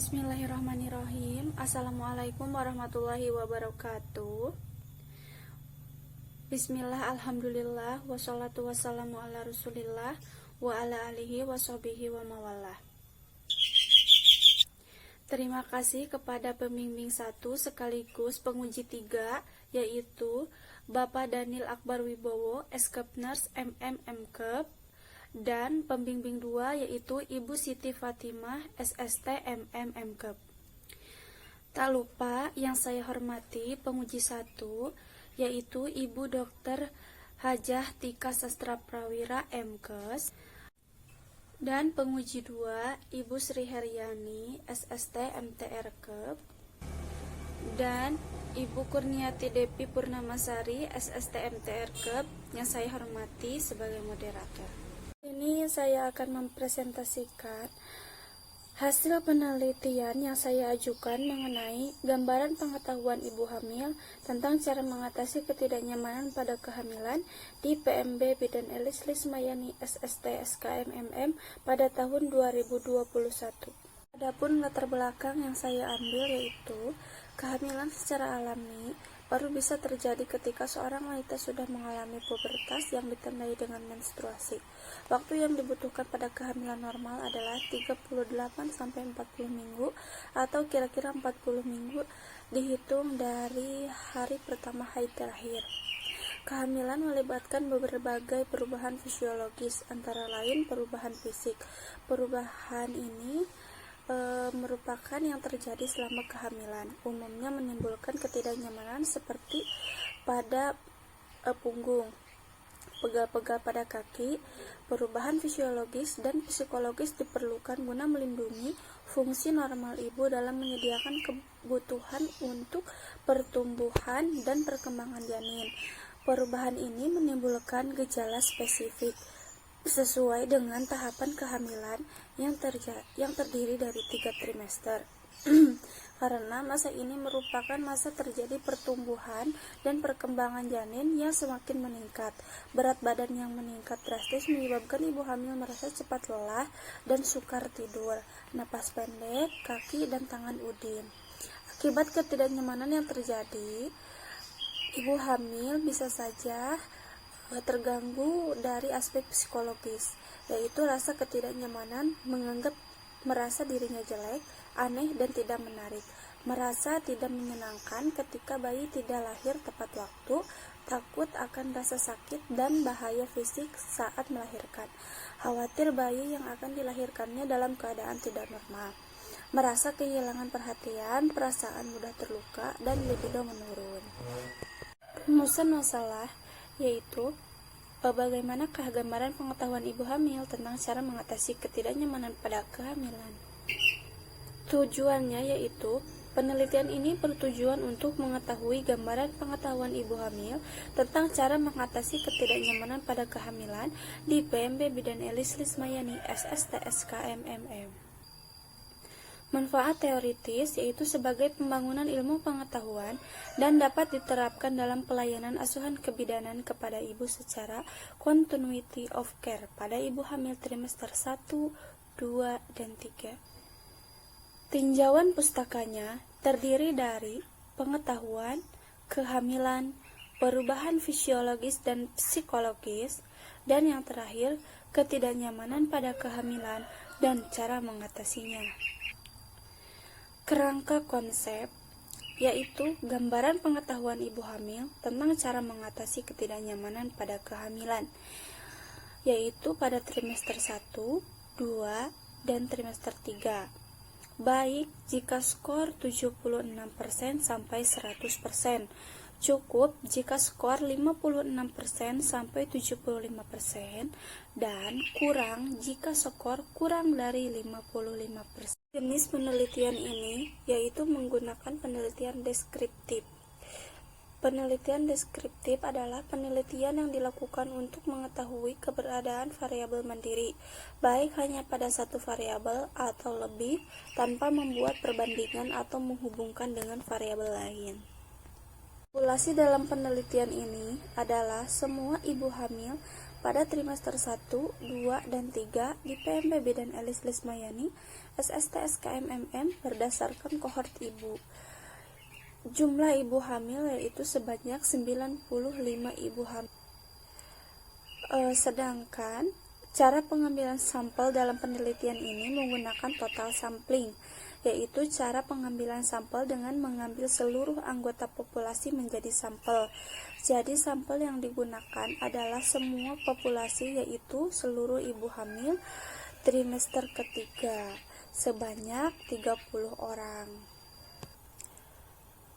Bismillahirrahmanirrahim. Assalamualaikum warahmatullahi wabarakatuh. Bismillah, alhamdulillah, wassalatu wassalamu ala rasulillah wa ala alihi wa sahbihi wa mawalah. Terima kasih kepada pembimbing 1 sekaligus penguji 3, yaitu Bapak Daniel Akbar Wibowo, Eskepners MMMKep, dan pembimbing 2 yaitu Ibu Siti Fatimah, SST MMMKep. Tak lupa yang saya hormati penguji 1 yaitu Ibu Dr. Hajah Tika Sastra Prawira MKes, dan penguji 2 Ibu Sri Heryani, SST MTRKep, dan Ibu Kurniati Depi Purnamasari, SST MTRKep, yang saya hormati sebagai moderator. Ini saya akan mempresentasikan hasil penelitian yang saya ajukan mengenai gambaran pengetahuan ibu hamil tentang cara mengatasi ketidaknyamanan pada kehamilan di PMB Bidan Elis Lismayani SST SKMMM pada tahun 2021. Adapun latar belakang yang saya ambil yaitu kehamilan secara alami baru bisa terjadi ketika seorang wanita sudah mengalami pubertas yang ditandai dengan menstruasi. Waktu yang dibutuhkan pada kehamilan normal adalah 38-40 minggu atau kira-kira 40 minggu dihitung dari hari pertama haid terakhir. Kehamilan melibatkan berbagai perubahan fisiologis, antara lain perubahan fisik. Perubahan ini merupakan yang terjadi selama kehamilan, umumnya menimbulkan ketidaknyamanan seperti pada punggung, pegal-pegal pada kaki. Perubahan fisiologis dan psikologis diperlukan guna melindungi fungsi normal ibu dalam menyediakan kebutuhan untuk pertumbuhan dan perkembangan janin. Perubahan ini menimbulkan gejala spesifik sesuai dengan tahapan kehamilan yang terdiri dari 3 trimester. Karena masa ini merupakan masa terjadi pertumbuhan dan perkembangan janin yang semakin meningkat. Berat badan yang meningkat drastis menyebabkan ibu hamil merasa cepat lelah dan sukar tidur, napas pendek, kaki dan tangan udin. Akibat ketidaknyamanan yang terjadi, ibu hamil bisa saja terganggu dari aspek psikologis, yaitu rasa ketidaknyamanan, merasa dirinya jelek, aneh dan tidak menarik, merasa tidak menyenangkan ketika bayi tidak lahir tepat waktu, takut akan rasa sakit dan bahaya fisik saat melahirkan, khawatir bayi yang akan dilahirkannya dalam keadaan tidak normal, merasa kehilangan perhatian, perasaan mudah terluka, dan libido menurun. Rumusan masalah yaitu bagaimanakah gambaran pengetahuan ibu hamil tentang cara mengatasi ketidaknyamanan pada kehamilan. Tujuannya yaitu penelitian ini bertujuan untuk mengetahui gambaran pengetahuan ibu hamil tentang cara mengatasi ketidaknyamanan pada kehamilan di PMB Bidan Elis Lismayani SST SKMMM. Manfaat teoritis yaitu sebagai pembangunan ilmu pengetahuan dan dapat diterapkan dalam pelayanan asuhan kebidanan kepada ibu secara continuity of care pada ibu hamil trimester 1, 2, dan 3. Tinjauan pustakanya terdiri dari pengetahuan, kehamilan, perubahan fisiologis dan psikologis, dan yang terakhir, ketidaknyamanan pada kehamilan dan cara mengatasinya. Kerangka konsep yaitu gambaran pengetahuan ibu hamil tentang cara mengatasi ketidaknyamanan pada kehamilan, yaitu pada trimester 1, 2, dan trimester 3. Baik jika skor 76% sampai 100%, cukup jika skor 56% sampai 75%, dan kurang jika skor kurang dari 55%. Jenis penelitian ini yaitu menggunakan penelitian deskriptif. Penelitian deskriptif adalah penelitian yang dilakukan untuk mengetahui keberadaan variabel mandiri, baik hanya pada satu variabel atau lebih, tanpa membuat perbandingan atau menghubungkan dengan variabel lain. Populasi dalam penelitian ini adalah semua ibu hamil pada trimester 1, 2, dan 3 di PMBB dan Elis Lismayani SST SKMMM berdasarkan kohort ibu. Jumlah ibu hamil yaitu sebanyak 95 ibu hamil. Sedangkan cara pengambilan sampel dalam penelitian ini menggunakan total sampling, yaitu cara pengambilan sampel dengan mengambil seluruh anggota populasi menjadi sampel. Jadi sampel yang digunakan adalah semua populasi, yaitu seluruh ibu hamil trimester ketiga sebanyak 30 orang.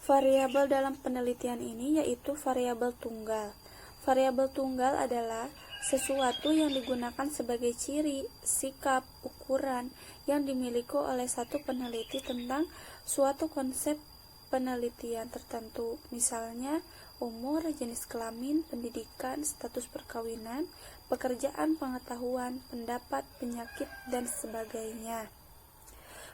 Variabel dalam penelitian ini yaitu variabel tunggal. Variabel tunggal adalah sesuatu yang digunakan sebagai ciri, sikap, ukuran yang dimiliki oleh satu peneliti tentang suatu konsep penelitian tertentu, misalnya umur, jenis kelamin, pendidikan, status perkawinan, pekerjaan, pengetahuan, pendapat, penyakit, dan sebagainya.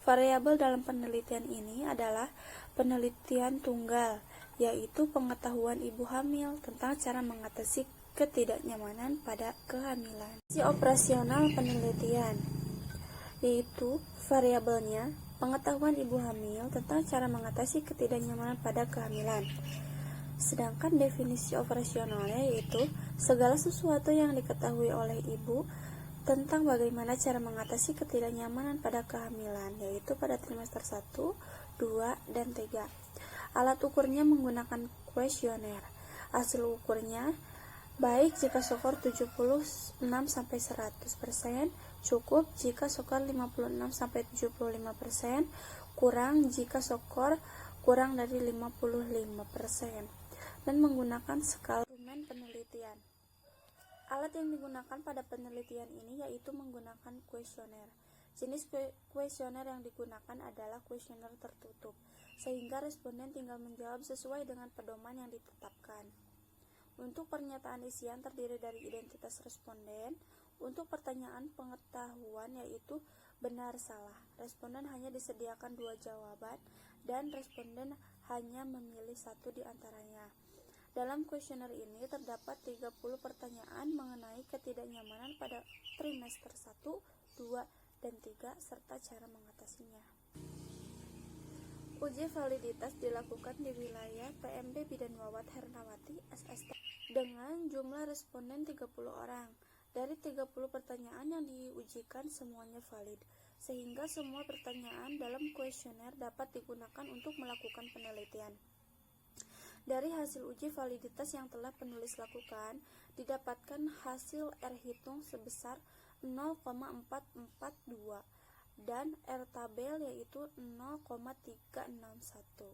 Variabel dalam penelitian ini adalah penelitian tunggal, yaitu pengetahuan ibu hamil tentang cara mengatasi ketidaknyamanan pada kehamilan. Fungsi operasional penelitian yaitu variabelnya pengetahuan ibu hamil tentang cara mengatasi ketidaknyamanan pada kehamilan. Sedangkan definisi operasionalnya yaitu segala sesuatu yang diketahui oleh ibu tentang bagaimana cara mengatasi ketidaknyamanan pada kehamilan, yaitu pada trimester 1, 2, dan 3. Alat ukurnya menggunakan kuesioner. Hasil ukurnya baik jika skor 76-100%, cukup jika skor 56-75%, kurang jika skor kurang dari 55%, dan menggunakan skala instrumen penelitian. Alat yang digunakan pada penelitian ini yaitu menggunakan kuesioner. Jenis kuesioner yang digunakan adalah kuesioner tertutup, sehingga responden tinggal menjawab sesuai dengan pedoman yang ditetapkan. Untuk pernyataan isian terdiri dari identitas responden. Untuk pertanyaan pengetahuan yaitu benar salah, responden hanya disediakan 2 jawaban dan responden hanya memilih satu di antaranya. Dalam kuesioner ini terdapat 30 pertanyaan mengenai ketidaknyamanan pada trimester 1, 2, dan 3 serta cara mengatasinya. Uji validitas dilakukan di wilayah PMB Bidan Wawat Hernawati SST dengan jumlah responden 30 orang. Dari 30 pertanyaan yang diujikan semuanya valid, sehingga semua pertanyaan dalam kuesioner dapat digunakan untuk melakukan penelitian. Dari hasil uji validitas yang telah penulis lakukan, didapatkan hasil R hitung sebesar 0,442 dan R tabel yaitu 0,361.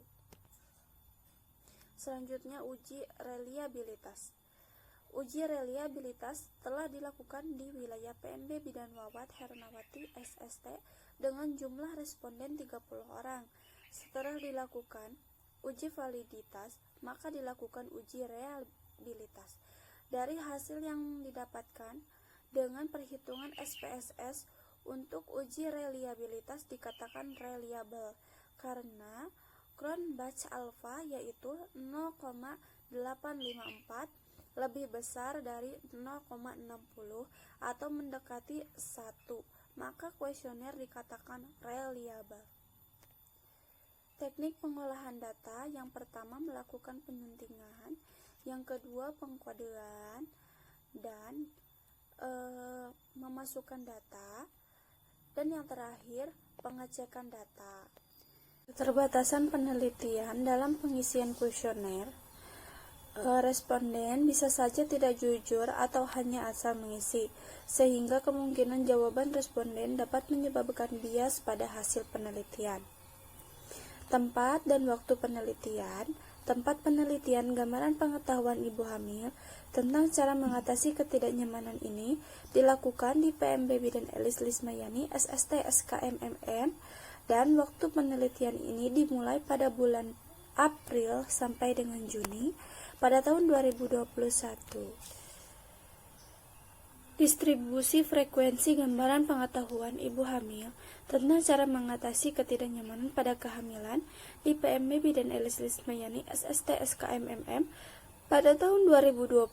Selanjutnya uji reliabilitas. Uji reliabilitas telah dilakukan di wilayah PMB Bidan Wawat Hernawati SST dengan jumlah responden 30 orang. Setelah dilakukan uji validitas, maka dilakukan uji reliabilitas. Dari hasil yang didapatkan dengan perhitungan SPSS untuk uji reliabilitas dikatakan reliable karena Cron-Batch alpha yaitu 0,854 lebih besar dari 0,60 atau mendekati 1, maka kuesioner dikatakan reliable. Teknik pengolahan data, yang pertama melakukan penyuntingan, yang kedua pengkodean, dan memasukkan data, dan yang terakhir pengecekan data. Keterbatasan penelitian dalam pengisian kuesioner, responden bisa saja tidak jujur atau hanya asal mengisi, sehingga kemungkinan jawaban responden dapat menyebabkan bias pada hasil penelitian. Tempat dan waktu penelitian. Tempat penelitian gambaran pengetahuan ibu hamil tentang cara mengatasi ketidaknyamanan ini dilakukan di PMB Bidan Elis Lismayani SST SKMMM, dan waktu penelitian ini dimulai pada bulan April sampai dengan Juni pada tahun 2021. Distribusi frekuensi gambaran pengetahuan ibu hamil tentang cara mengatasi ketidaknyamanan pada kehamilan di PMB Bidan Elis Lismayani SST SKMMM pada tahun 2021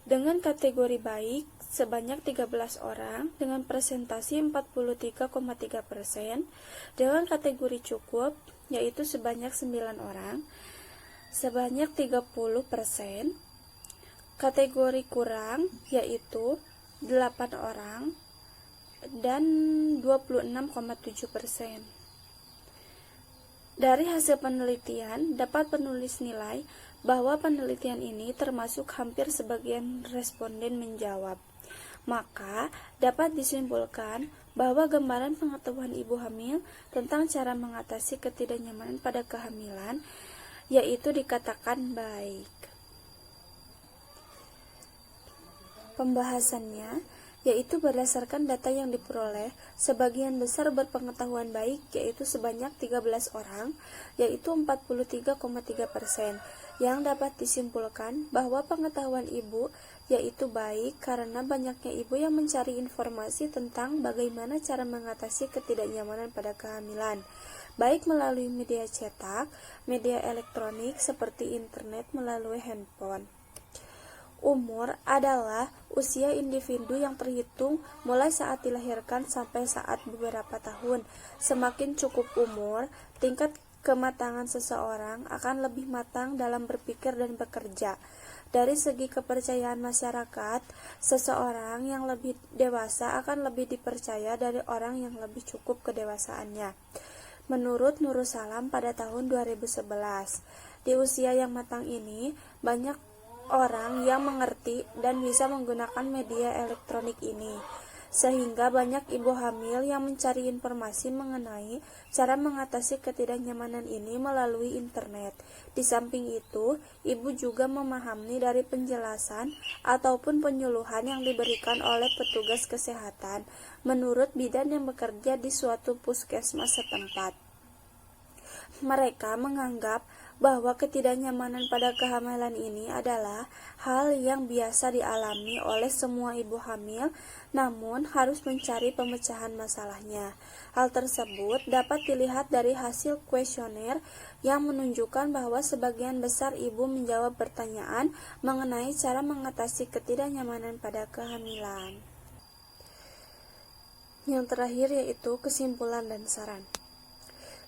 Dengan kategori baik sebanyak 13 orang dengan presentasi 43,3%, dengan kategori cukup yaitu sebanyak 9 orang sebanyak 30%, kategori kurang yaitu 8 orang dan 26,7%. Dari hasil penelitian, dapat penulis nilai bahwa penelitian ini termasuk hampir sebagian responden menjawab. Maka, dapat disimpulkan bahwa gambaran pengetahuan ibu hamil tentang cara mengatasi ketidaknyamanan pada kehamilan yaitu dikatakan baik. Pembahasannya yaitu berdasarkan data yang diperoleh, sebagian besar berpengetahuan baik yaitu sebanyak 13 orang, yaitu 43,3%, yang dapat disimpulkan bahwa pengetahuan ibu yaitu baik karena banyaknya ibu yang mencari informasi tentang bagaimana cara mengatasi ketidaknyamanan pada kehamilan, baik melalui media cetak, media elektronik seperti internet melalui handphone. Umur adalah usia individu yang terhitung mulai saat dilahirkan sampai saat beberapa tahun. Semakin cukup umur, tingkat kematangan seseorang akan lebih matang dalam berpikir dan bekerja. Dari segi kepercayaan masyarakat, seseorang yang lebih dewasa akan lebih dipercaya dari orang yang lebih cukup kedewasaannya. Menurut Nursalam pada tahun 2011, di usia yang matang ini, banyak orang yang mengerti dan bisa menggunakan media elektronik ini, sehingga banyak ibu hamil yang mencari informasi mengenai cara mengatasi ketidaknyamanan ini melalui internet. Di samping itu, ibu juga memahami dari penjelasan ataupun penyuluhan yang diberikan oleh petugas kesehatan menurut bidan yang bekerja di suatu puskesmas setempat. Mereka menganggap bahwa ketidaknyamanan pada kehamilan ini adalah hal yang biasa dialami oleh semua ibu hamil, namun harus mencari pemecahan masalahnya. Hal tersebut dapat dilihat dari hasil kuesioner yang menunjukkan bahwa sebagian besar ibu menjawab pertanyaan mengenai cara mengatasi ketidaknyamanan pada kehamilan. Yang terakhir yaitu kesimpulan dan saran.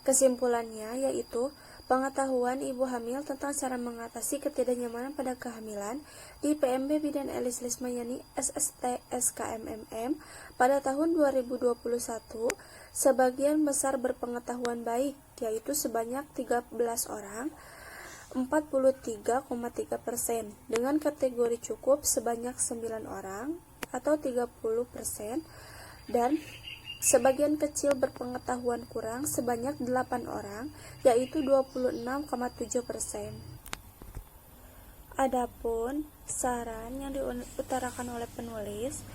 Kesimpulannya yaitu pengetahuan ibu hamil tentang cara mengatasi ketidaknyamanan pada kehamilan di PMB Bidan Elis Lismayani SST SKMMM pada tahun 2021 sebagian besar berpengetahuan baik yaitu sebanyak 13 orang 43,3%, dengan kategori cukup sebanyak 9 orang atau 30%, dan sebagian kecil berpengetahuan kurang sebanyak 8 orang, yaitu 26,7%. Adapun saran yang diutarakan oleh penulis,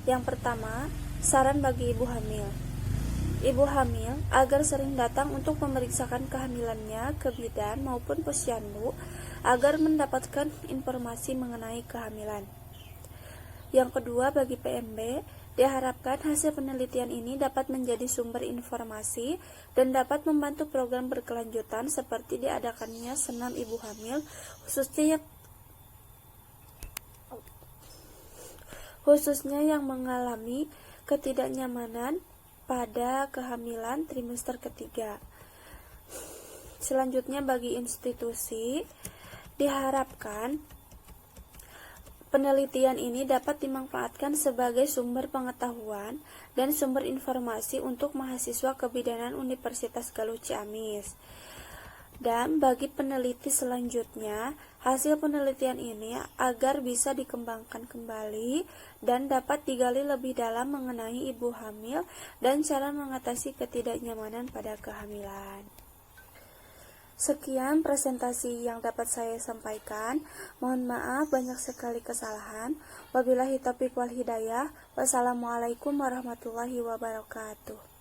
yang pertama, saran bagi ibu hamil. Ibu hamil agar sering datang untuk memeriksakan kehamilannya ke bidan maupun posyandu agar mendapatkan informasi mengenai kehamilan. Yang kedua, bagi PMB, diharapkan hasil penelitian ini dapat menjadi sumber informasi dan dapat membantu program berkelanjutan seperti diadakannya senam ibu hamil, khususnya yang mengalami ketidaknyamanan pada kehamilan trimester ketiga. Selanjutnya, bagi institusi, diharapkan penelitian ini dapat dimanfaatkan sebagai sumber pengetahuan dan sumber informasi untuk mahasiswa kebidanan Universitas Galuh Ciamis. Dan bagi peneliti selanjutnya, hasil penelitian ini agar bisa dikembangkan kembali dan dapat digali lebih dalam mengenai ibu hamil dan cara mengatasi ketidaknyamanan pada kehamilan. Sekian presentasi yang dapat saya sampaikan. Mohon maaf banyak sekali kesalahan. Wabillahi taufiq wal hidayah. Wassalamualaikum warahmatullahi wabarakatuh.